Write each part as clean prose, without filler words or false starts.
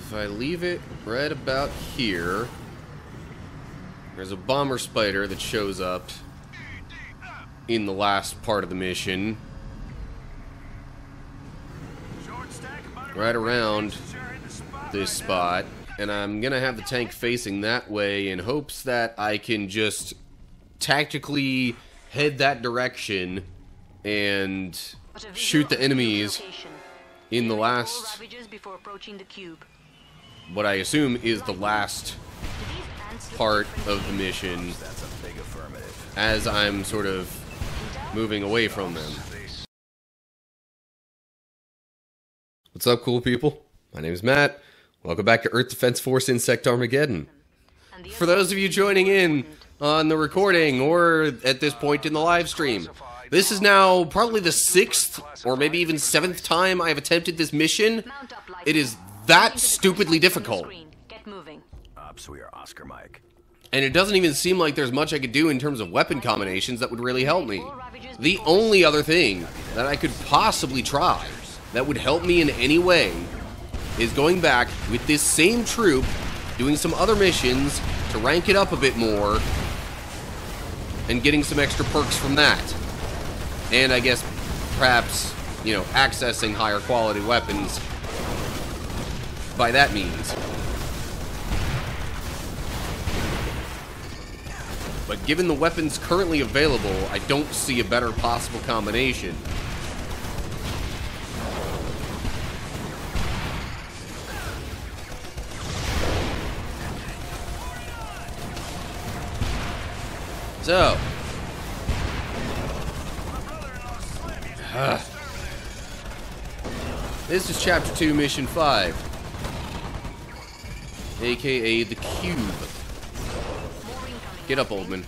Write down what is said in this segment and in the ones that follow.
if I leave it right about here, there's a bomber spider that shows up in the last part of the mission. Right around this spot. And I'm gonna have the tank facing that way in hopes that I can just tactically head that direction and shoot the enemies in the last, what I assume is the last part of the mission, as I'm sort of moving away from them. What's up, cool people? My name is Matt. Welcome back to Earth Defense Force Insect Armageddon. For those of you joining in on the recording or at this point in the live stream, this is now probably the 6th or maybe even 7th time I've attempted this mission. It is that stupidly difficult. And it doesn't even seem like there's much I could do in terms of weapon combinations that would really help me. The only other thing that I could possibly try that would help me in any way is going back with this same troop, doing some other missions to rank it up a bit more, and getting some extra perks from that. And I guess perhaps, you know, accessing higher quality weapons by that means. But given the weapons currently available, I don't see a better possible combination. So, this is Chapter 2, Mission 5, aka the Cube. Get up, Oldman.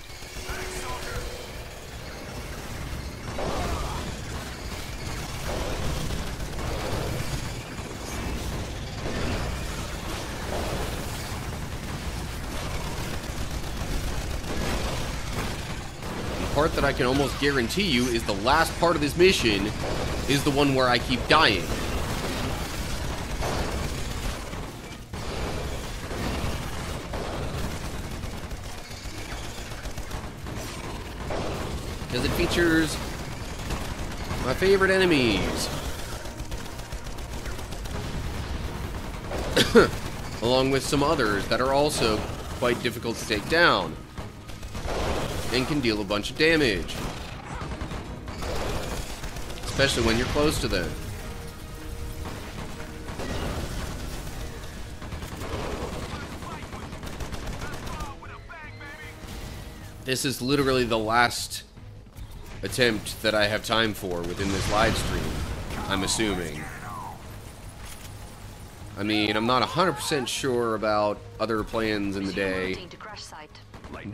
Part that I can almost guarantee you is the last part of this mission is the one where I keep dying. Because it features my favorite enemies. Along with some others that are also quite difficult to take down and can deal a bunch of damage, especially when you're close to them. This is literally the last attempt that I have time for within this live stream, I'm assuming. I mean, I'm not 100% sure about other plans in the day,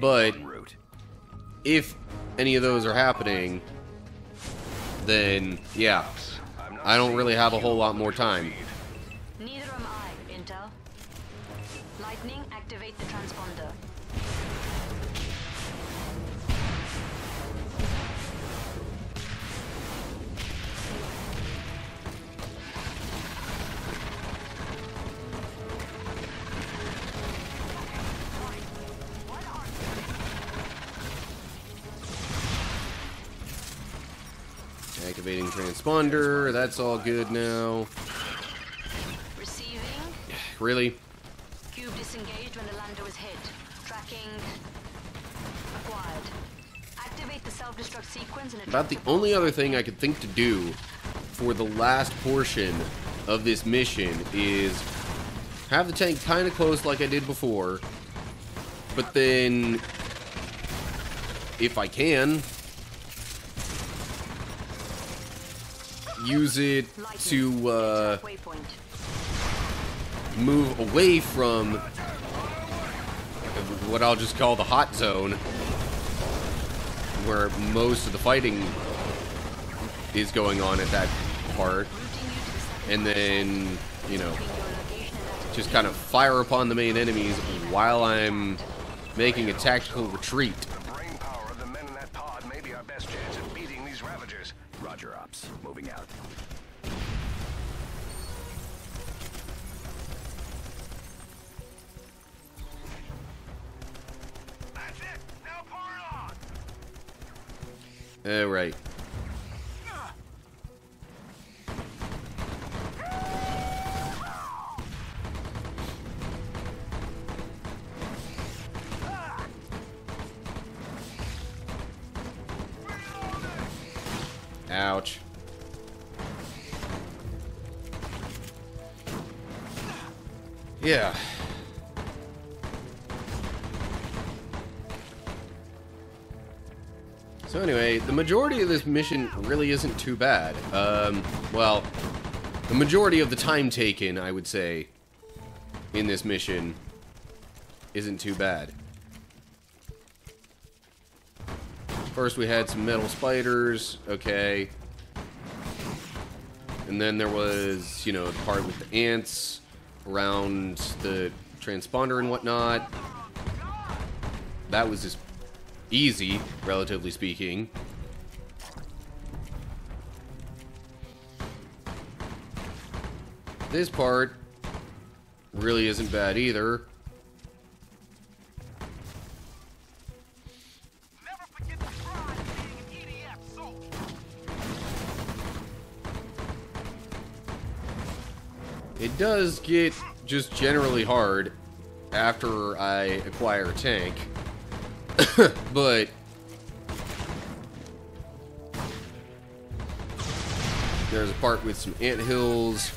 but if any of those are happening, then yeah, I don't really have a whole lot more time. Neither am I, Intel. Lightning, activate the transponder. Activating transponder, that's all good now. Receiving. Really? Cube disengaged when the lander was hit. Tracking acquired. Activate the self-destruct sequence and about the only other thing I could think to do for the last portion of this mission is have the tank kind of close like I did before, but then, if I can, use it to move away from what I'll just call the hot zone, where most of the fighting is going on at that part, and then, you know, just kind of fire upon the main enemies while I'm making a tactical retreat. Brain power of the men in that pod may be our best chance at beating these Ravagers. Roger, Ops. Moving out. Oh, right. Ouch. Yeah. So anyway, the majority of this mission really isn't too bad. Well, the majority of the time taken, I would say, in this mission isn't too bad. First we had some metal spiders, okay. And then there was, you know, the part with the ants around the transponder and whatnot. That was just easy, relatively speaking. This part really isn't bad either. Never forget the pride of being an EDF soldier. It does get just generally hard after I acquire a tank. But there's a part with some ant hills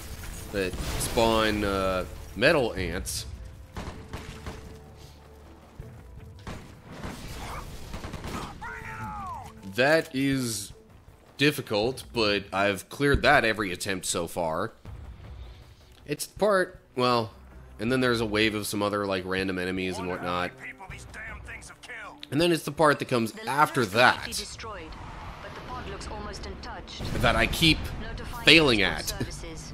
that spawn metal ants. That is difficult, but I've cleared that every attempt so far. It's the part, well, and then there's a wave of some other like random enemies and whatnot. People these damn things have killed. And then it's the part that comes after that Destroyed, but the pod looks almost untouched. that I keep Notifying failing transport at. services.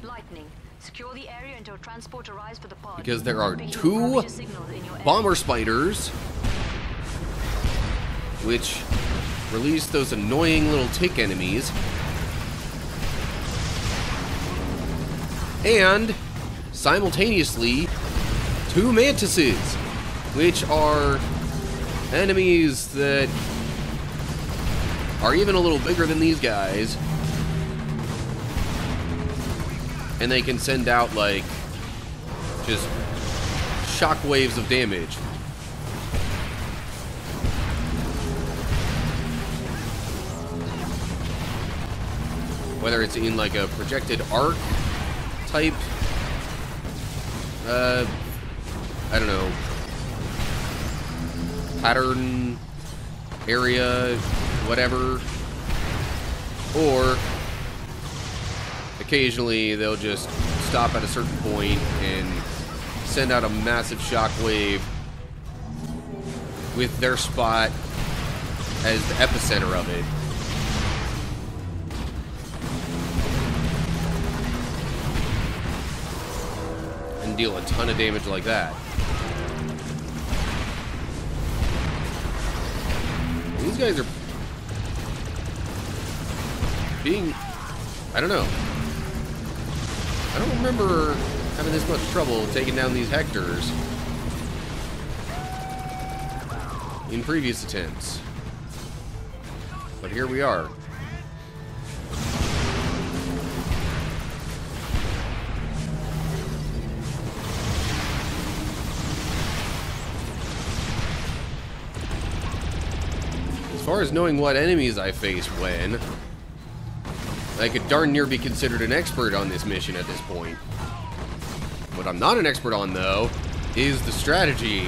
Lightning. Secure the area until transport arrives for the pod. Because there are Visual two Ravager signals in your area. bomber spiders, which release those annoying little tick enemies. And simultaneously, two Mantises, which are enemies that are even a little bigger than these guys. And they can send out, like, just shockwaves of damage. Whether it's in, like, a projected arc type, I don't know, pattern, area, whatever, or occasionally they'll just stop at a certain point and send out a massive shockwave with their spot as the epicenter of it. And deal a ton of damage like that. These guys are being, I don't know. I don't remember having this much trouble taking down these Hectors in previous attempts. But here we are. As far as knowing what enemies I face when, I could darn near be considered an expert on this mission at this point. What I'm not an expert on, though, is the strategy.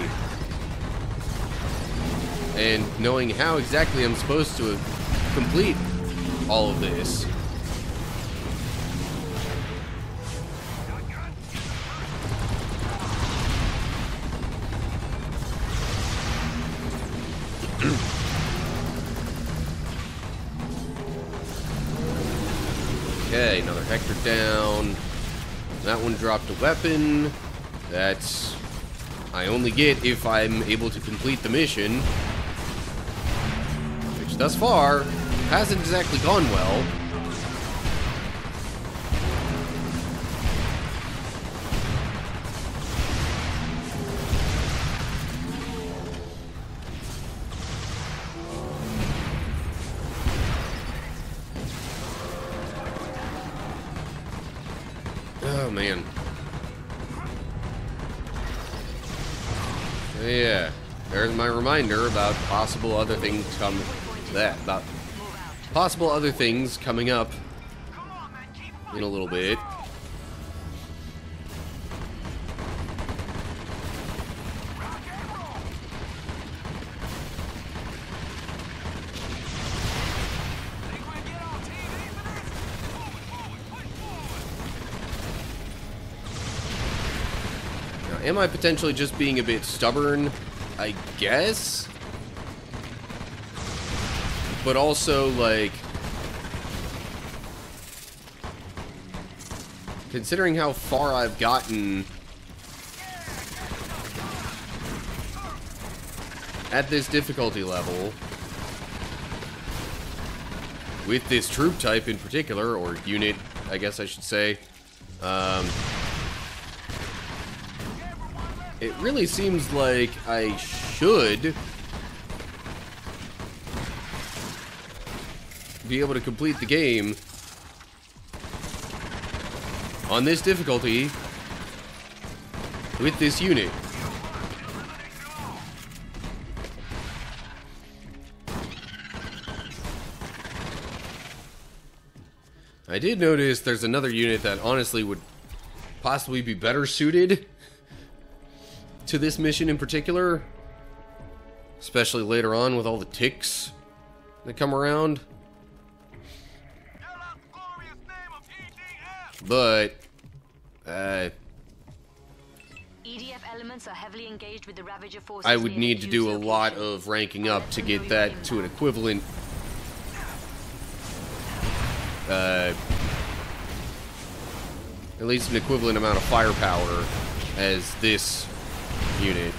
And knowing how exactly I'm supposed to complete all of this. Okay, another Hector down. That one dropped a weapon. That's I only get if I'm able to complete the mission. Which thus far hasn't exactly gone well. Yeah, there's my reminder about possible other things about possible other things coming up in a little bit. Am I potentially just being a bit stubborn? I guess? But also, like, considering how far I've gotten at this difficulty level, with this troop type in particular, or unit, I guess I should say, it really seems like I should be able to complete the game on this difficulty with this unit. I did notice there's another unit that honestly would possibly be better suited to this mission in particular, especially later on with all the ticks that come around. But EDF elements are heavily engaged with the Ravager forces. I would need to do a lot of ranking up to get that to an equivalent at least an equivalent amount of firepower as this unit.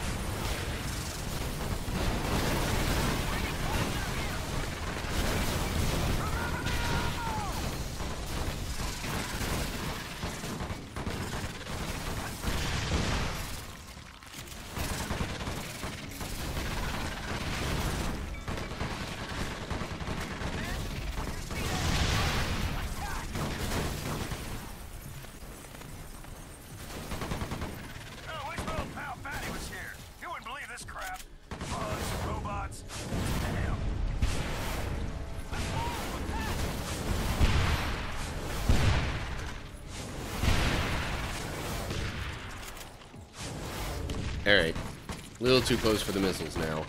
Alright. A little too close for the missiles now.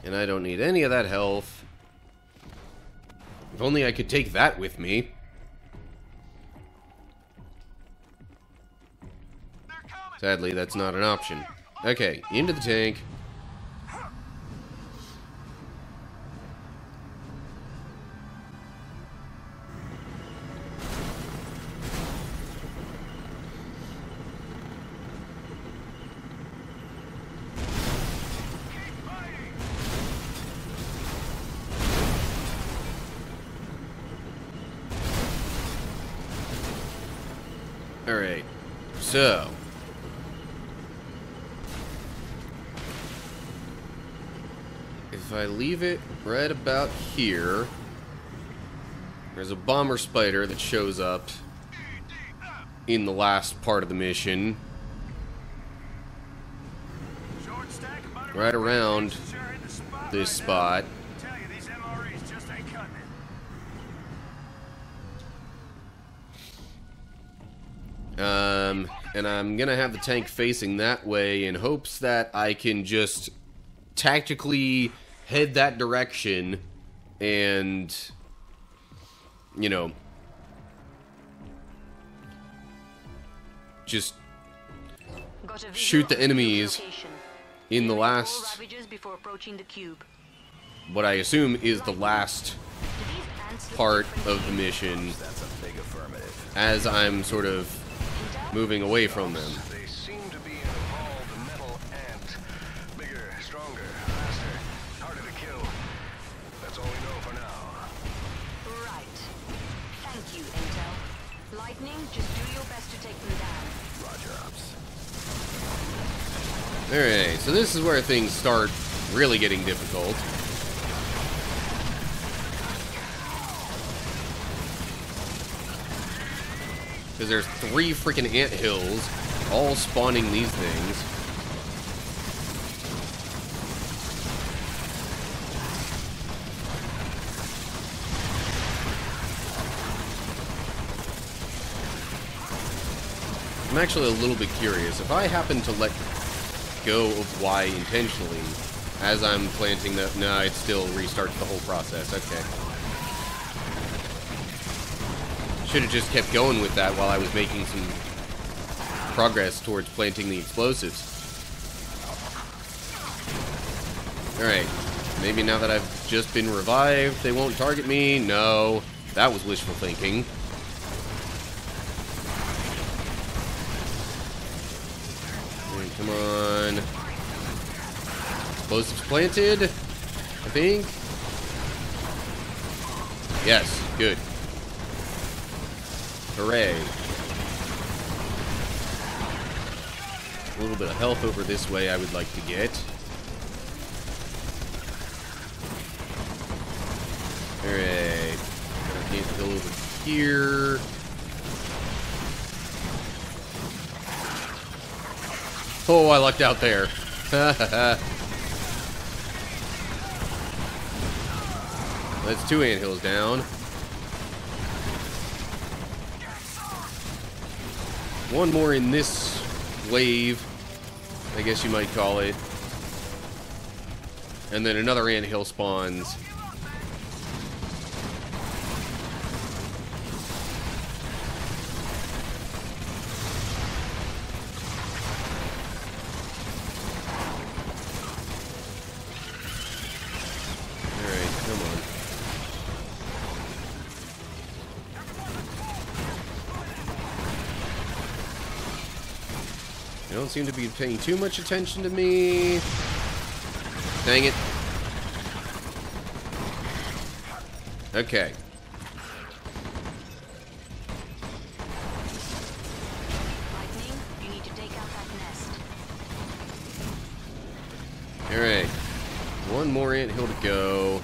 And I don't need any of that health. If only I could take that with me. Sadly, that's not an option. Okay, into the tank. Alright, so if I leave it right about here, there's a bomber spider that shows up in the last part of the mission. Right around this spot. And I'm gonna have the tank facing that way in hopes that I can just tactically head that direction and, you know, just shoot the enemies in the last, what I assume is the last part of the mission, as I'm sort of moving away from them. They seem to be an evolved metal ant. Bigger, stronger, faster, harder to kill. That's all we know for now. Right. Thank you, Intel. Lightning, just do your best to take them down. Roger, Ops. Alright, so this is where things start really getting difficult. Because there's 3 freaking anthills all spawning these things. I'm actually a little bit curious. If I happen to let go of Y intentionally as I'm planting the... No, it still restarts the whole process. Okay. Should have just kept going with that while I was making some progress towards planting the explosives. Alright. Maybe now that I've just been revived, they won't target me? No. That was wishful thinking. Come on. Explosives planted, I think. Yes, good. Hooray. A little bit of health over this way I would like to get. Alright. I need to go over here. Oh, I lucked out there. That's 2 anthills down. One more in this wave, I guess you might call it. And then another anthill spawns. They don't seem to be paying too much attention to me. Dang it. Okay. Lightning, you need to take out that nest. Alright. One more anthill to go.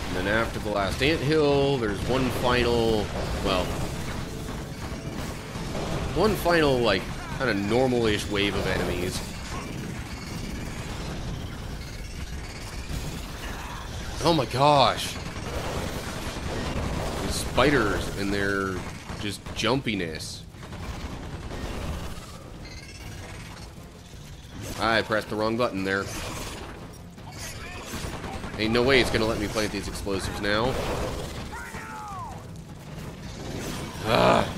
And then after the last anthill, there's one final, well, one final, like, kind of normal-ish wave of enemies. Oh my gosh. The spiders and their just jumpiness. I pressed the wrong button there. Ain't no way it's gonna let me plant these explosives now. Ah.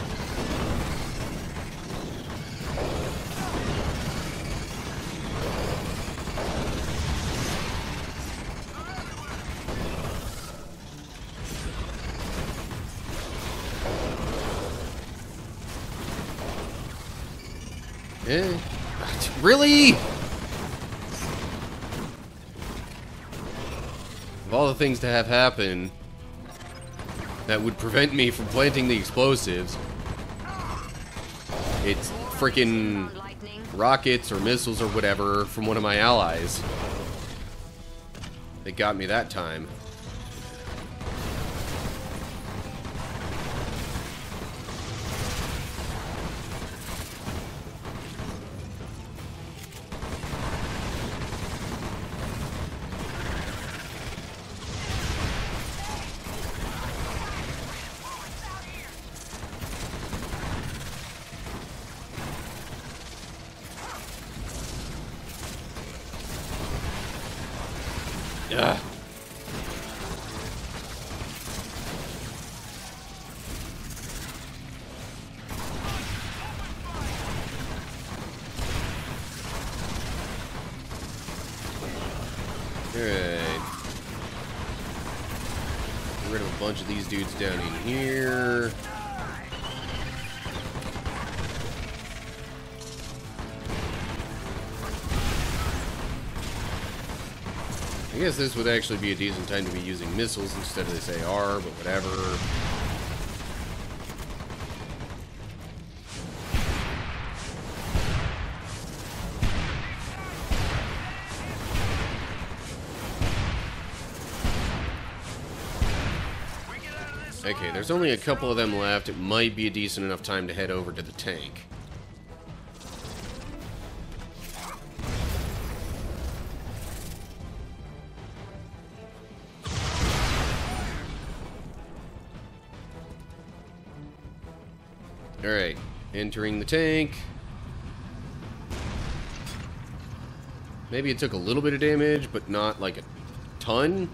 Eh. Really? Of all the things to have happen that would prevent me from planting the explosives, it's freaking rockets or missiles or whatever from one of my allies. They got me that time. Yeah. Alright. Get rid of a bunch of these dudes down in here. I guess this would actually be a decent time to be using missiles instead of this AR, but whatever. Okay, there's only a couple of them left. It might be a decent enough time to head over to the tank. Alright, entering the tank. Maybe it took a little bit of damage, but not like a ton.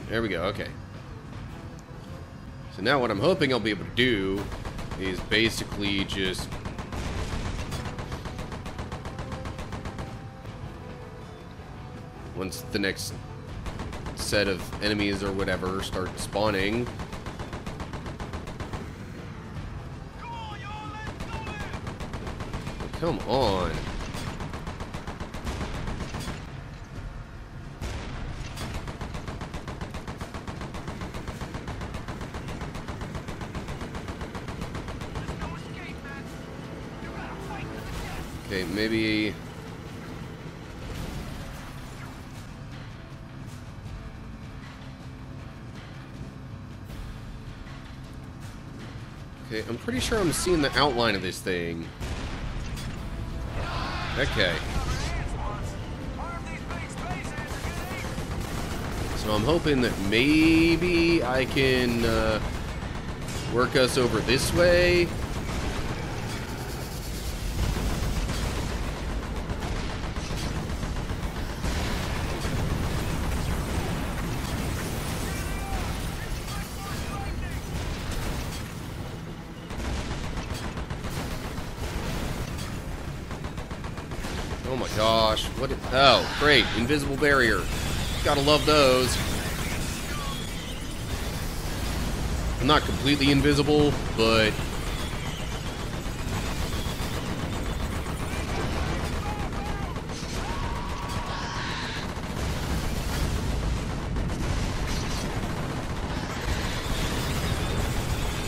There we go, okay. So now what I'm hoping I'll be able to do is basically just... once the next set of enemies or whatever start spawning... Come on. Okay, maybe... Okay, I'm pretty sure I'm seeing the outline of this thing. Okay. So I'm hoping that maybe I can work us over this way. Oh my gosh, what? Oh, great, invisible barrier. Gotta love those. I'm not completely invisible, but...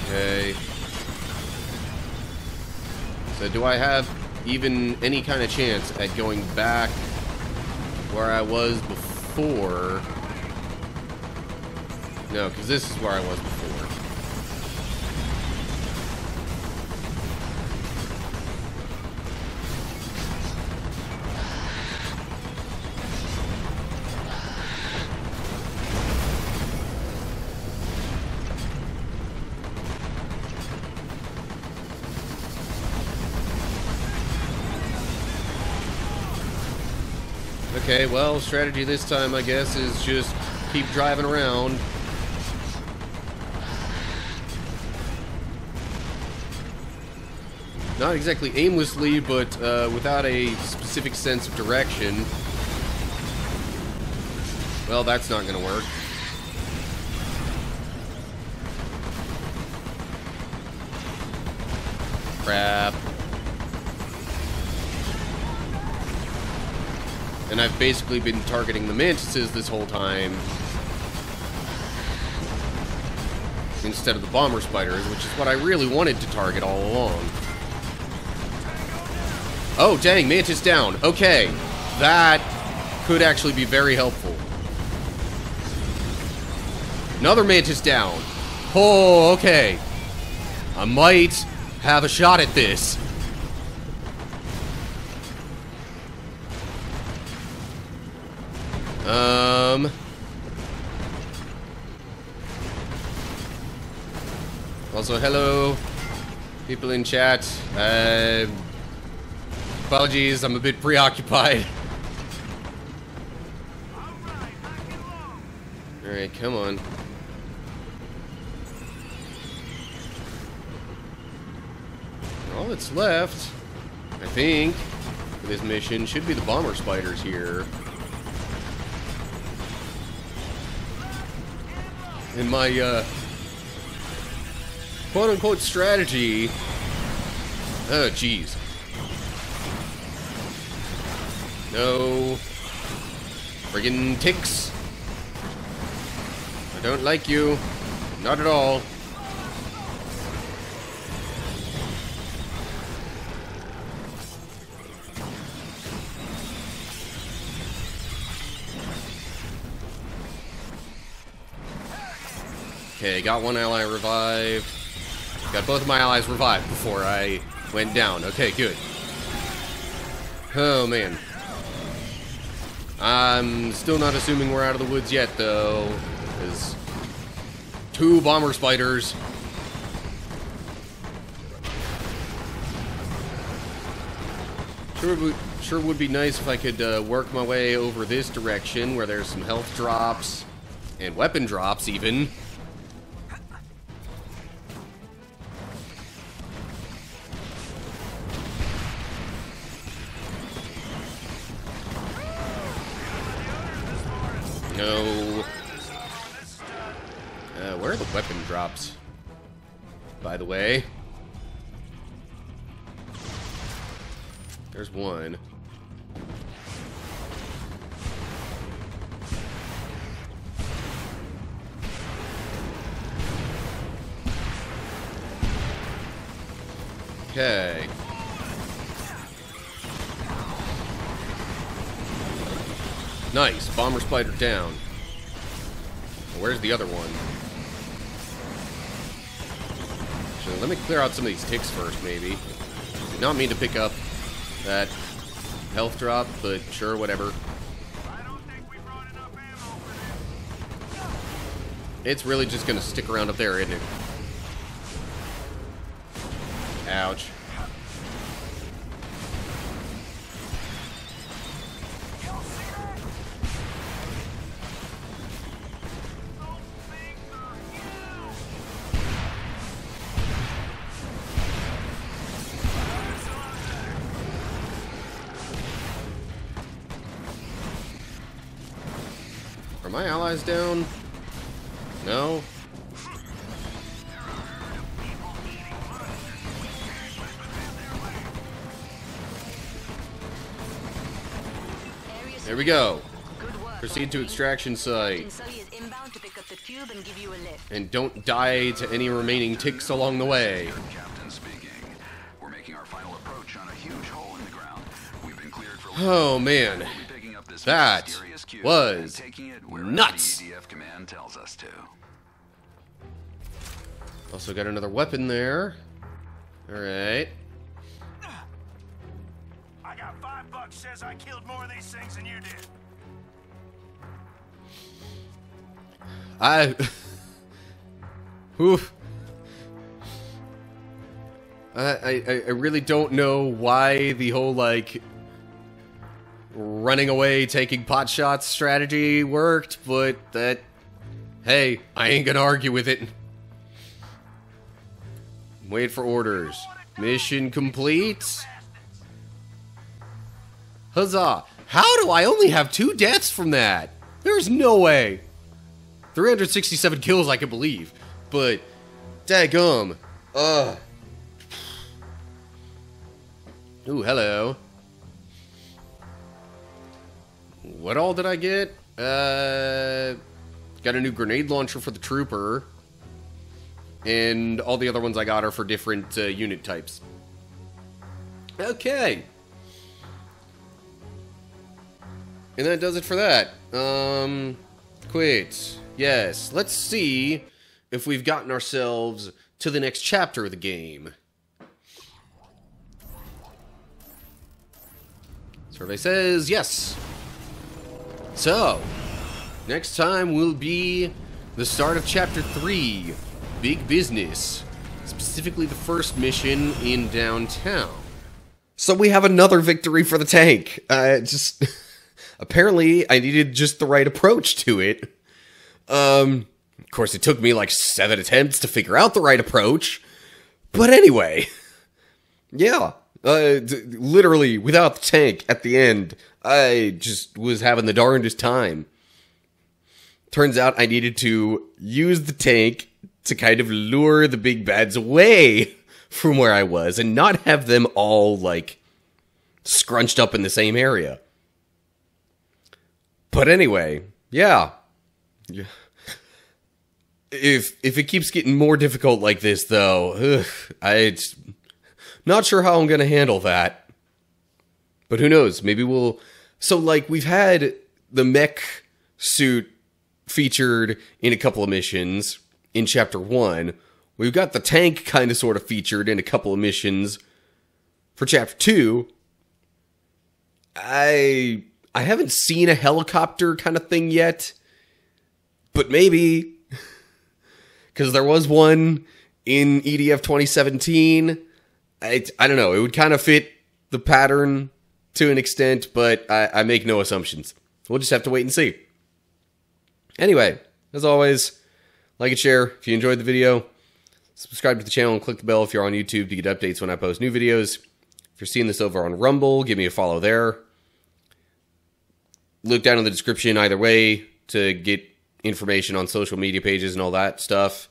Okay. So do I have even any kind of chance at going back where I was before? No, because this is where I was before. Okay, well, strategy this time, I guess, is just keep driving around. Not exactly aimlessly, but without a specific sense of direction. Well, that's not going to work. Crap. And I've basically been targeting the Mantises this whole time instead of the bomber spiders, which is what I really wanted to target all along. Oh, dang, Mantis down. Okay, that could actually be very helpful. Another Mantis down. Oh, okay. I might have a shot at this. Also, hello, people in chat. Apologies, I'm a bit preoccupied. Alright, come on. All that's left, I think, for this mission should be the bomber spiders here. And my quote-unquote strategy. Oh, jeez. No. Friggin' ticks. I don't like you. Not at all. Okay, got one ally revived. Got both of my allies revived before I went down. Okay, good. Oh, man. I'm still not assuming we're out of the woods yet, though. There's 2 bomber spiders. Sure would be nice if I could work my way over this direction where there's some health drops and weapon drops, even. No. Where are the weapon drops, by the way? There's one. Okay. Nice. Bomber spider down. Where's the other one? So let me clear out some of these ticks first, maybe. Did not mean to pick up that health drop, but sure, whatever. It's really just gonna stick around up there, isn't it? Ouch. Are my allies down? No? There we go. Proceed to extraction site. And don't die to any remaining ticks along the way. We're making our final approach on a huge hole in the ground. We've been cleared for oh man. That was nuts. EDF command tells us to. Also got another weapon there. Alright. I got $5 says I killed more of these things than you did. Oof. I really don't know why the whole, like, running away, taking pot shots strategy worked, but that, hey, I ain't gonna argue with it. Wait for orders. Mission complete. Huzzah! How do I only have 2 deaths from that? There's no way. 367 kills I can believe, but daggum. Ugh. Ooh, hello. What all did I get? Got a new grenade launcher for the trooper. And all the other ones I got are for different unit types. Okay. And that does it for that. Quit. Yes. Let's see if we've gotten ourselves to the next chapter of the game. Survey says yes. So, next time will be the start of Chapter 3, Big Business. Specifically the first mission in downtown. So we have another victory for the tank. Just... apparently, I needed just the right approach to it. Of course, it took me like 7 attempts to figure out the right approach. But anyway. Yeah. Literally, without the tank at the end, I just was having the darndest time. Turns out I needed to use the tank to kind of lure the big bads away from where I was and not have them all, like, scrunched up in the same area. But anyway, yeah. If it keeps getting more difficult like this, though, I'm not sure how I'm going to handle that. But who knows? Maybe we'll... So, like, we've had the mech suit featured in a couple of missions in Chapter 1. We've got the tank kind of sort of featured in a couple of missions for Chapter 2. I haven't seen a helicopter kind of thing yet, but maybe, because there was one in EDF 2017. I don't know, it would kind of fit the pattern to an extent, but I make no assumptions. We'll just have to wait and see. Anyway, as always, like and share if you enjoyed the video. Subscribe to the channel and click the bell if you're on YouTube to get updates when I post new videos. If you're seeing this over on Rumble, give me a follow there. Look down in the description either way to get information on social media pages and all that stuff.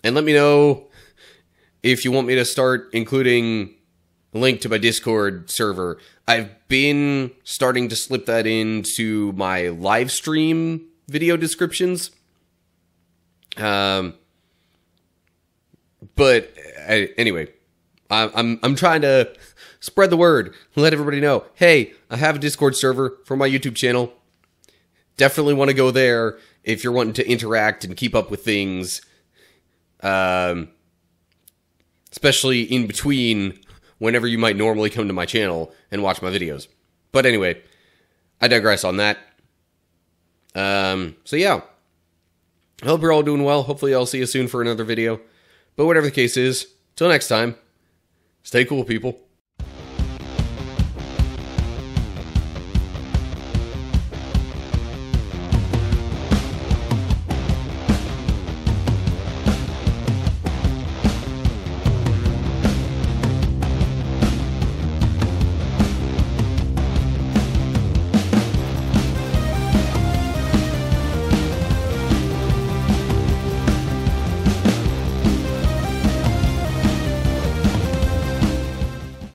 And let me know if you want me to start including a link to my Discord server. I've been starting to slip that into my live stream video descriptions. But anyway, I'm trying to spread the word, let everybody know, hey, I have a Discord server for my YouTube channel. Definitely want to go there if you're wanting to interact and keep up with things, especially in between whenever you might normally come to my channel and watch my videos. But anyway, I digress on that. So yeah, I hope you're all doing well. Hopefully I'll see you soon for another video. But whatever the case is, till next time, stay cool, people.